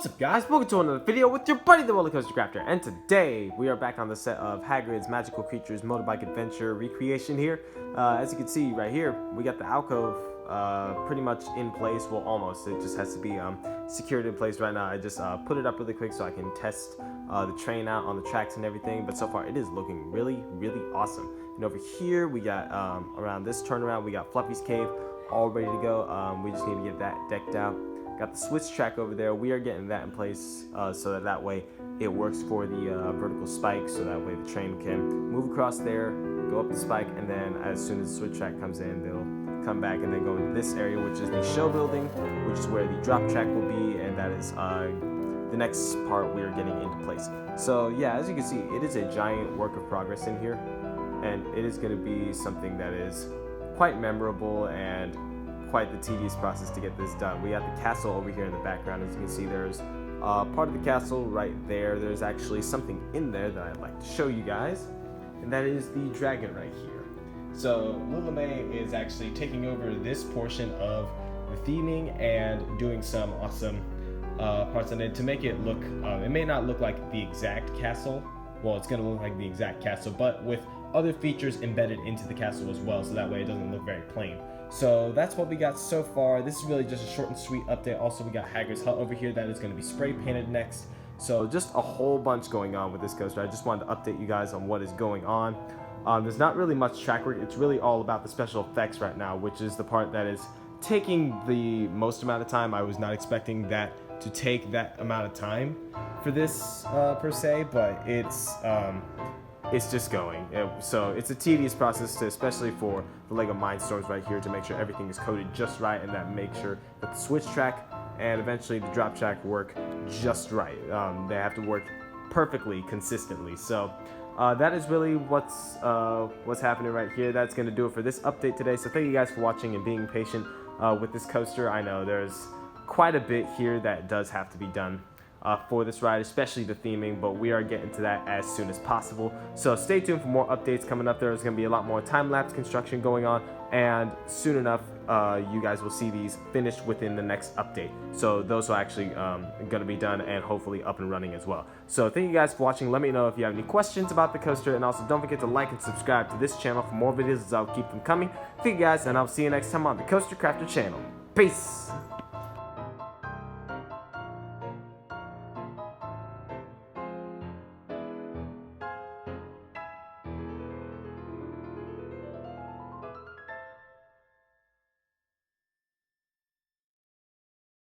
What's up, guys? Welcome to another video with your buddy the Roller Coaster Crafter, and today we are back on the set of Hagrids Magical Creatures Motorbike Adventure recreation here. As you can see right here, we got the alcove pretty much in place. Well, almost. It just has to be secured in place right now. I just put it up really quick so I can test the train out on the tracks and everything. But so far, it is looking really awesome. And over here, we got around this turnaround, we got Fluffy's Cave all ready to go. We just need to get that decked out. Got the switch track over there. We are getting that in place so that way it works for the vertical spike, so that way the train can move across there, go up the spike, and then as soon as the switch track comes in, they'll come back and then go into this area, which is the show building, which is where the drop track will be, and that is the next part we are getting into place. So yeah, as you can see, it is a giant work of progress in here, and it is going to be something that is quite memorable and quite the tedious process to get this done. We have the castle over here in the background. As you can see, there's part of the castle right there. There's actually something in there that I'd like to show you guys, and that is the dragon right here. So Lula May is actually taking over this portion of the theming and doing some awesome parts on it to make it look, it may not look like the exact castle. Well, it's going to look like the exact castle, but with other features embedded into the castle as well, so that way it doesn't look very plain. So that's what we got so far. This is really just a short and sweet update. Also, we got Hagrid's hut over here that is going to be spray painted next. So just a whole bunch going on with this coaster. I just wanted to update you guys on what is going on. There's not really much track work. It's really all about the special effects right now, which is the part that is taking the most amount of time. I was not expecting that to take that amount of time for this per se, but it's just going. So it's a tedious process, especially for the LEGO Mindstorms right here, to make sure everything is coded just right, and that makes sure that the switch track and eventually the drop track work just right. They have to work perfectly, consistently. So that is really what's happening right here. That's going to do it for this update today. So thank you guys for watching and being patient with this coaster. I know there's quite a bit here that does have to be done for this ride, especially the theming, but we are getting to that as soon as possible. So stay tuned for more updates coming up. There's going to be a lot more time-lapse construction going on, and soon enough you guys will see these finished within the next update. So those are actually going to be done and hopefully up and running as well. So thank you guys for watching. Let me know if you have any questions about the coaster, and also don't forget to like and subscribe to this channel for more videos, as I'll keep them coming. Thank you guys, and I'll see you next time on the Coaster Crafter channel. Peace!